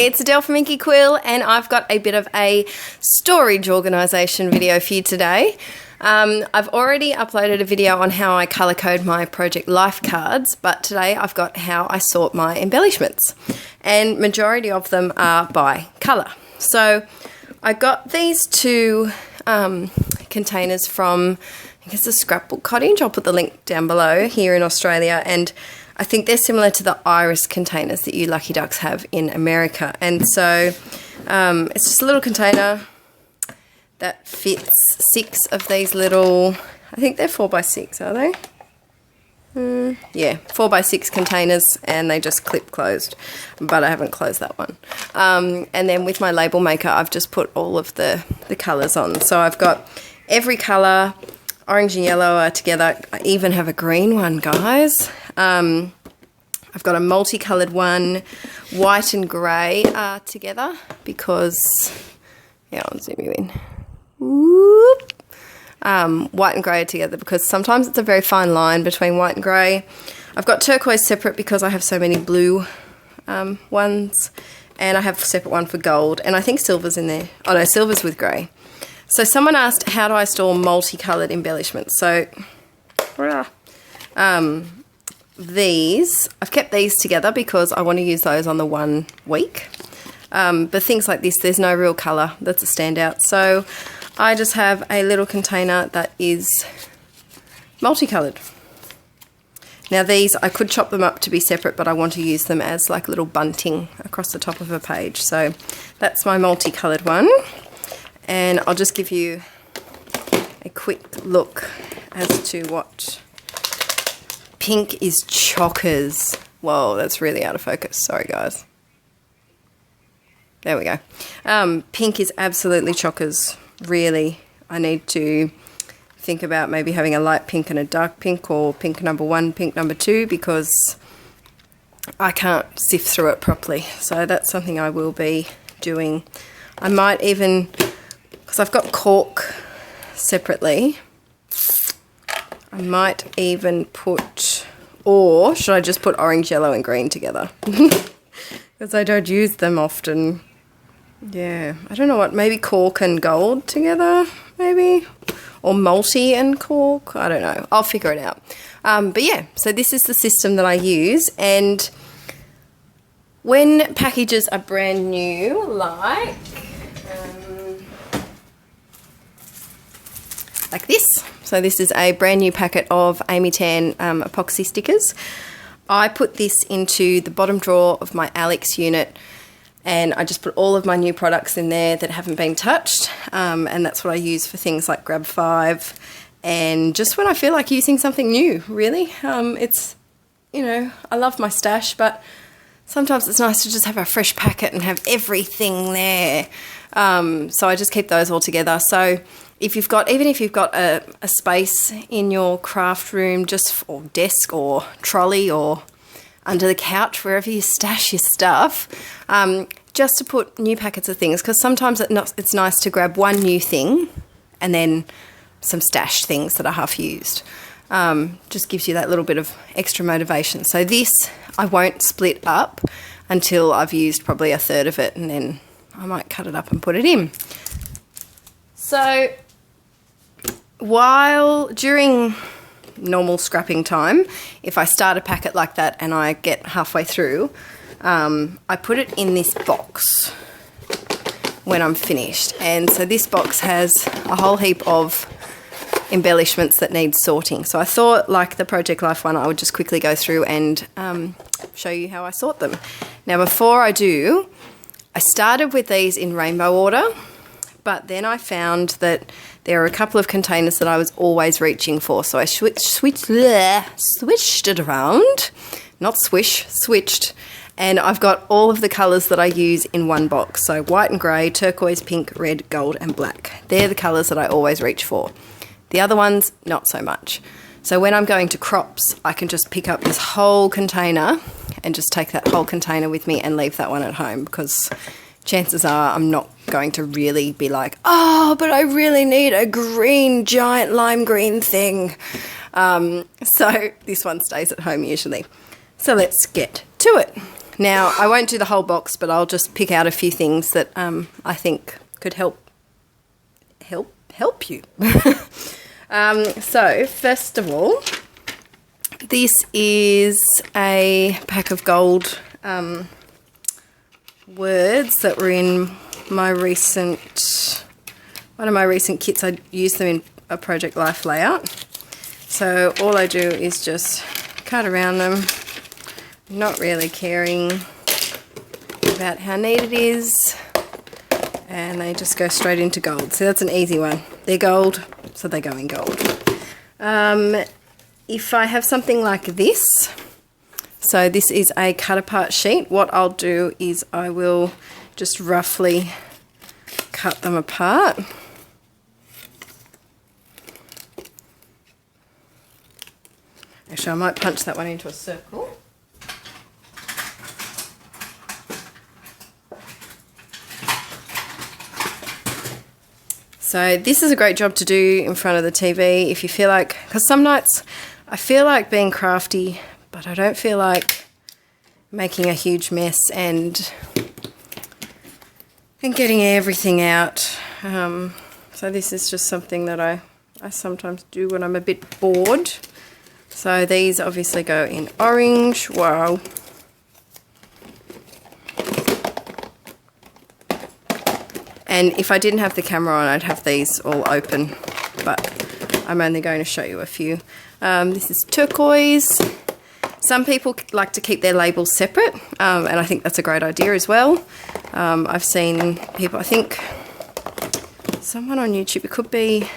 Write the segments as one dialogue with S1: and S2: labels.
S1: it's Adele from Inkie Quill, and I've got a bit of a storage organisation video for you today. I've already uploaded a video on how I colour code my project life cards, but today I've got how I sort my embellishments, and majority of them are by colour. So I got these two containers from, I guess, the Scrapbook Cottage. I'll put the link down below, here in Australia, and I think they're similar to the iris containers that you Lucky Ducks have in America. And so it's just a little container that fits 6 of these little, I think they're 4x6, are they? Yeah, 4x6 containers, and they just clip closed, but I haven't closed that one. And then with my label maker, I've just put all of the colours on. So I've got every colour. Orange and yellow are together. I even have a green one, guys. I've got a multicolored one. White and grey are together because, yeah, I'll zoom you in. Whoop. White and grey are together because sometimes it's a very fine line between white and grey. I've got turquoise separate because I have so many blue ones, and I have a separate one for gold, and I think silver's in there. Oh no, silver's with grey. So someone asked, how do I store multicoloured embellishments? So these, I've kept these together because I want to use those on the 1 week. But things like this, there's no real colour that's a standout. So I just have a little container that is multicoloured. Now these, I could chop them up to be separate, but I want to use them as like little bunting across the top of a page. So that's my multicoloured one. And I'll just give you a quick look as to what pink is. Chockers. Whoa, that's really out of focus. Sorry, guys. There we go. Pink is absolutely chockers. Really, I need to think about maybe having a light pink and a dark pink, or pink number 1, pink number 2, because I can't sift through it properly. So that's something I will be doing. I might even, because I've got cork separately, I might even put, or should I just put orange, yellow and green together? Because I don't use them often. Yeah, I don't know what, maybe cork and gold together, maybe? Or multi and cork, I don't know. I'll figure it out. But yeah, so this is the system that I use, and when packages are brand new, like this. So this is a brand new packet of Amy Tan epoxy stickers. I put this into the bottom drawer of my Alex unit, and I just put all of my new products in there that haven't been touched, and that's what I use for things like Grab 5, and just when I feel like using something new, really. It's, you know, I love my stash, but sometimes it's nice to just have a fresh packet and have everything there. So I just keep those all together. So if you've got, even if you've got a space in your craft room, just, or desk or trolley or under the couch, wherever you stash your stuff, just to put new packets of things, because sometimes it's nice to grab one new thing and then some stash things that are half used. Just gives you that little bit of extra motivation. So this, I won't split up until I've used probably a third of it, and then I might cut it up and put it in. So during normal scrapping time, if I start a packet like that and I get halfway through, I put it in this box when I'm finished. And so this box has a whole heap of embellishments that need sorting. So I thought, like the Project Life one, I would just quickly go through and show you how I sort them. Now before I do, I started with these in rainbow order, but then I found that there are a couple of containers that I was always reaching for, so I switched it around, not swish, switched, and I've got all of the colours that I use in one box. So white and grey, turquoise, pink, red, gold and black. They're the colours that I always reach for. The other ones, not so much. So when I'm going to crops, I can just pick up this whole container and just take that whole container with me and leave that one at home, because chances are I'm not going to really be like, oh, but I really need a green, giant lime green thing. So this one stays at home usually. So let's get to it. Now, I won't do the whole box, but I'll just pick out a few things that I think could help you. So, first of all, this is a pack of gold words that were in my one of my recent kits. I used them in a Project Life layout. So all I do is just cut around them, not really caring about how neat it is, and they just go straight into gold. So that's an easy one. They're gold, so they go in gold. If I have something like this, so this is a cut apart sheet, what I'll do is I will just roughly cut them apart. Actually, I might punch that one into a circle. So this is a great job to do in front of the TV if you feel like, because some nights I feel like being crafty, but I don't feel like making a huge mess and getting everything out. So this is just something that I sometimes do when I'm a bit bored. So these obviously go in orange. Wow. And if I didn't have the camera on, I'd have these all open, but I'm only going to show you a few. This is turquoise. Some people like to keep their labels separate, and I think that's a great idea as well. I've seen people, I think someone on YouTube, it could be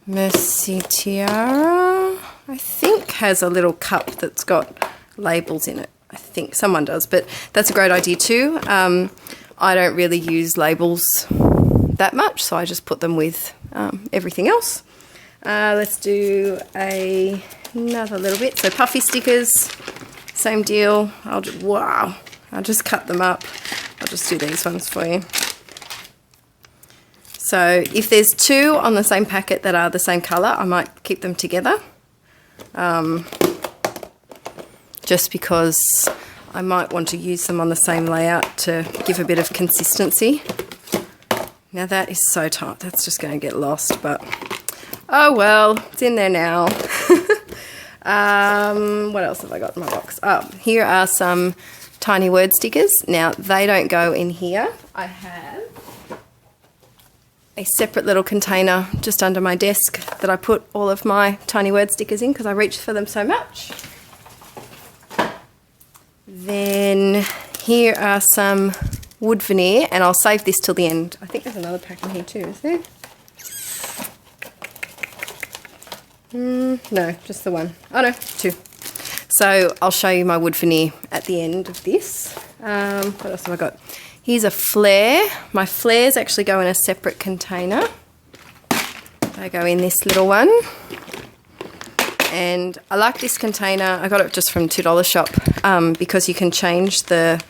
S1: Mercy Tiara, I think, has a little cup that's got labels in it. I think someone does, but that's a great idea too. I don't really use labels that much, so I just put them with everything else. Let's do another little bit. So Puffy Stickers, same deal. I'll just cut them up. I'll just do these ones for you. So if there's two on the same packet that are the same colour, I might keep them together. Just because I might want to use them on the same layout to give a bit of consistency. Now that is so tight, that's just going to get lost, but oh well, it's in there now. What else have I got in my box? Oh, here are some tiny word stickers. Now they don't go in here. I have a separate little container just under my desk that I put all of my tiny word stickers in because I reach for them so much. Then here are some wood veneer, and I'll save this till the end. I think there's another pack in here too, is there? No, just the one. Oh no, two. So I'll show you my wood veneer at the end of this. What else have I got? Here's a flair. My flares actually go in a separate container. They go in this little one. And I like this container. I got it just from $2 shop because you can change the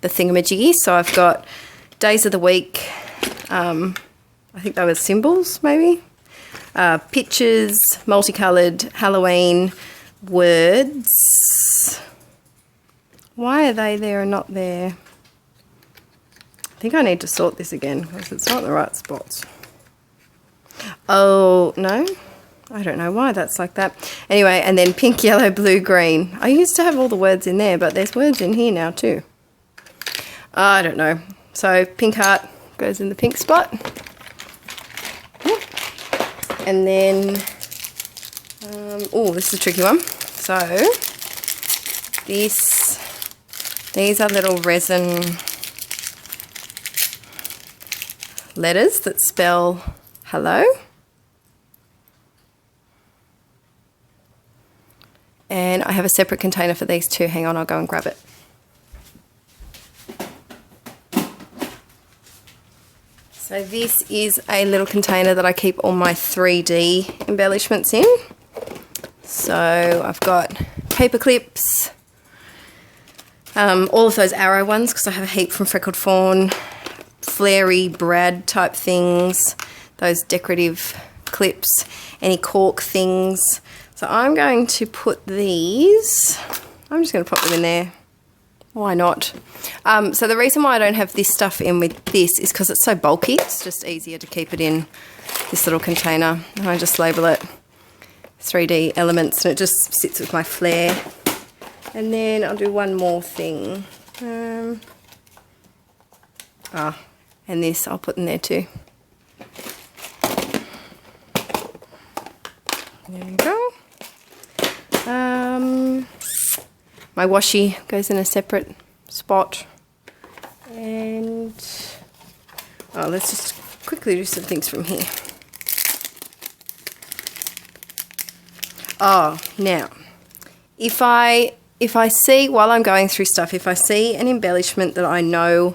S1: thingamajiggy. So I've got days of the week. I think they were symbols, maybe. Pictures, multicolored, Halloween, words. Why are they there and not there? I think I need to sort this again because it's not in the right spots. Oh, no. I don't know why that's like that. Anyway, and then pink, yellow, blue, green. I used to have all the words in there, but there's words in here now too. I don't know. So pink heart goes in the pink spot. And then, oh, this is a tricky one. So these are little resin letters that spell hello. And I have a separate container for these too. Hang on, I'll go and grab it. So this is a little container that I keep all my 3D embellishments in. So I've got paper clips, all of those arrow ones because I have a heap from Freckled Fawn, flary brad type things, those decorative clips, any cork things. So I'm going to put these, I'm just going to pop them in there Why not? So the reason why I don't have this stuff in with this is because it's so bulky. It's just easier to keep it in this little container. And I just label it 3D elements and it just sits with my flair. And then I'll do one more thing. And this I'll put in there too. There we go. My washi goes in a separate spot. And let's just quickly do some things from here. Now, if I see, while I'm going through stuff, if I see an embellishment that I know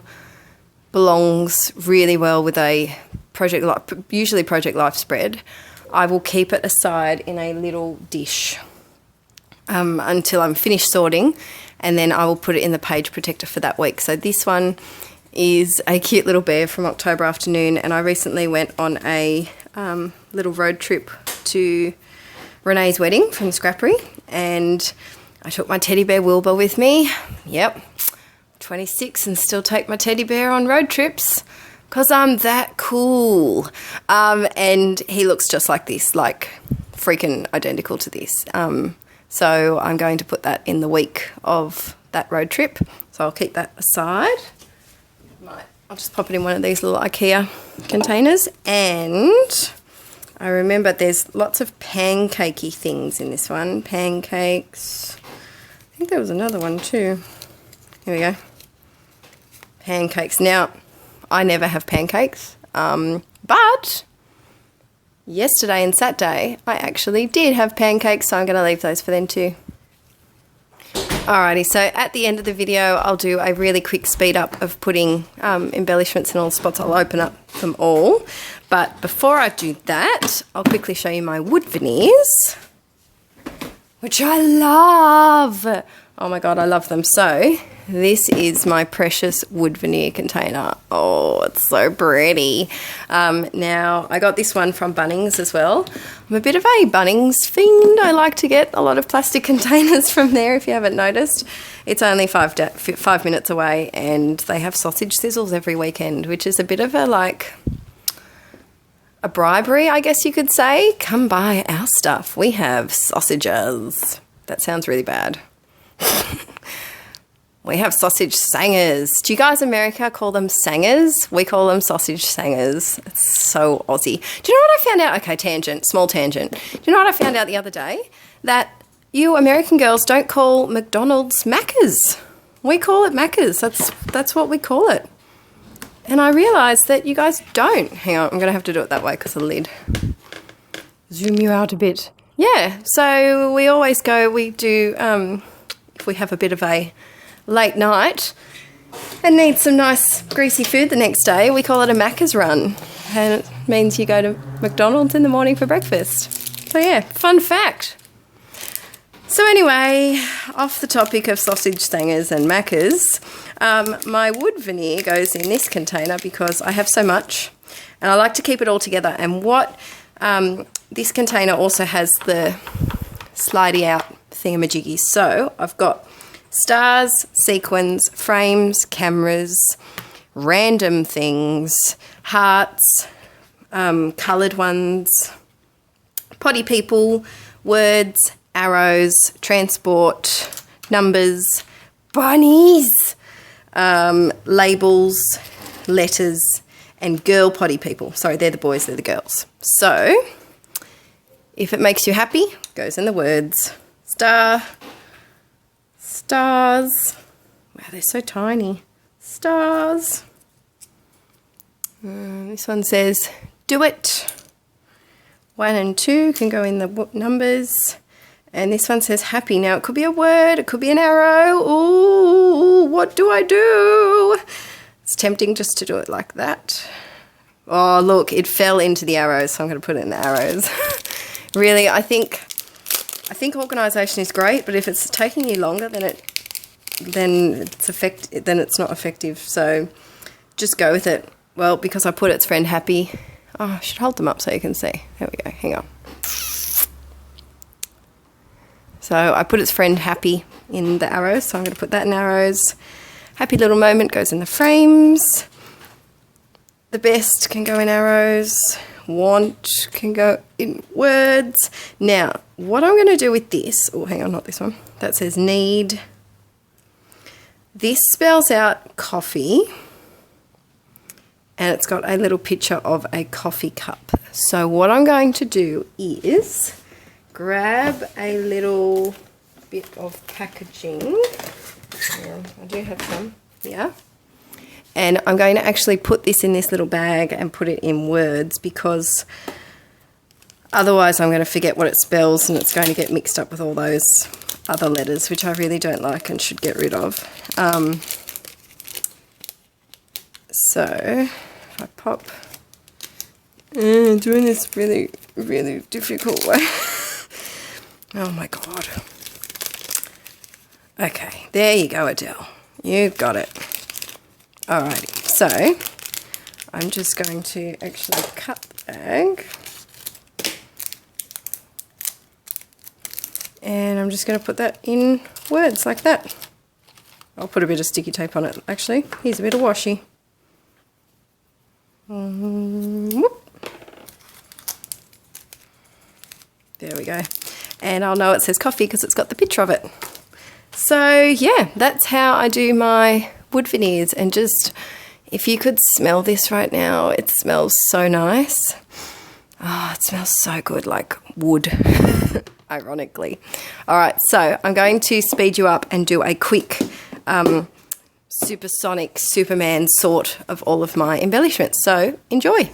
S1: belongs really well with a usually Project Life spread, I will keep it aside in a little dish until I'm finished sorting, and then I will put it in the page protector for that week. So this one is a cute little bear from October Afternoon, and I recently went on a little road trip to Renee's wedding from Scrappery, and I took my teddy bear Wilbur with me. Yep, 26 and still take my teddy bear on road trips because I'm that cool. And he looks just like this, like freaking identical to this. So I'm going to put that in the week of that road trip. So I'll keep that aside. I'll just pop it in one of these little IKEA containers. And I remember there's lots of pancakey things in this one. Pancakes. I think there was another one too. Here we go. Pancakes. Now, I never have pancakes, but yesterday and Saturday I actually did have pancakes, so I'm going to leave those for then too. Alrighty, so at the end of the video I'll do a really quick speed up of putting embellishments in all spots. I'll open up them all, but before I do that I'll quickly show you my wood veneers, which I love. Oh my god, I love them. So this is my precious wood veneer container. Oh, it's so pretty. Now, I got this one from Bunnings as well. I'm a bit of a Bunnings fiend. I like to get a lot of plastic containers from there, if you haven't noticed. It's only 5 minutes away, and they have sausage sizzles every weekend, which is a bit of a bribery, I guess you could say. Come buy our stuff. We have sausages. That sounds really bad. We have sausage sangers. Do you guys in America call them sangers? We call them sausage sangers. It's so Aussie. Do you know what I found out? Okay, tangent, small tangent. Do you know what I found out the other day? That you American girls don't call McDonald's Maccas. We call it Maccas. That's what we call it. And I realised that you guys don't. Hang on, I'm going to have to do it that way because of the lid. Zoom you out a bit. Yeah, so we always go, we do, if we have a bit of a late night and need some nice greasy food the next day, we call it a Macca's run, and it means you go to McDonald's in the morning for breakfast. So yeah, fun fact. So anyway, off the topic of sausage sangers and Macca's, my wood veneer goes in this container because I have so much and I like to keep it all together. And what this container also has the slidey out thingamajiggies. So I've got stars, sequins, frames, cameras, random things, hearts, coloured ones, potty people, words, arrows, transport, numbers, bunnies, labels, letters, and girl potty people. Sorry, they're the boys, they're the girls. So, if it makes you happy, goes in the words. Star, stars. Wow, they're so tiny. Stars. This one says, do it. 1 and 2 can go in the numbers. And this one says happy. Now, it could be a word, it could be an arrow. Ooh, what do I do? It's tempting just to do it like that. Oh, look, it fell into the arrows, so I'm going to put it in the arrows. Really, I think organisation is great, but if it's taking you longer, then it's not effective. So just go with it. Well, because I put its friend happy. Oh, I should hold them up so you can see. There we go. Hang on. So I put its friend happy in the arrows, so I'm going to put that in arrows. Happy little moment goes in the frames. The best can go in arrows. Want can go in words. Now, what I'm going to do with this, oh, hang on, not this one, that says need. This spells out coffee, and it's got a little picture of a coffee cup. So what I'm going to do is grab a little bit of packaging. I do have some here. And I'm going to actually put this in this little bag and put it in words, because otherwise I'm going to forget what it spells and it's going to get mixed up with all those other letters, which I really don't like and should get rid of. So if I pop, doing this really, really difficult way. Oh my God. Okay, there you go, Adele. You've got it. Alrighty, so I'm just going to actually cut the bag. And I'm just going to put that in words like that. I'll put a bit of sticky tape on it, actually. Here's a bit of washi. Whoop. There we go. And I'll know it says coffee because it's got the picture of it. So yeah, that's how I do my wood veneers. And just, if you could smell this right now, it smells so nice. Oh, it smells so good, like wood, ironically. All right, so I'm going to speed you up and do a quick supersonic Superman sort of all of my embellishments. So enjoy.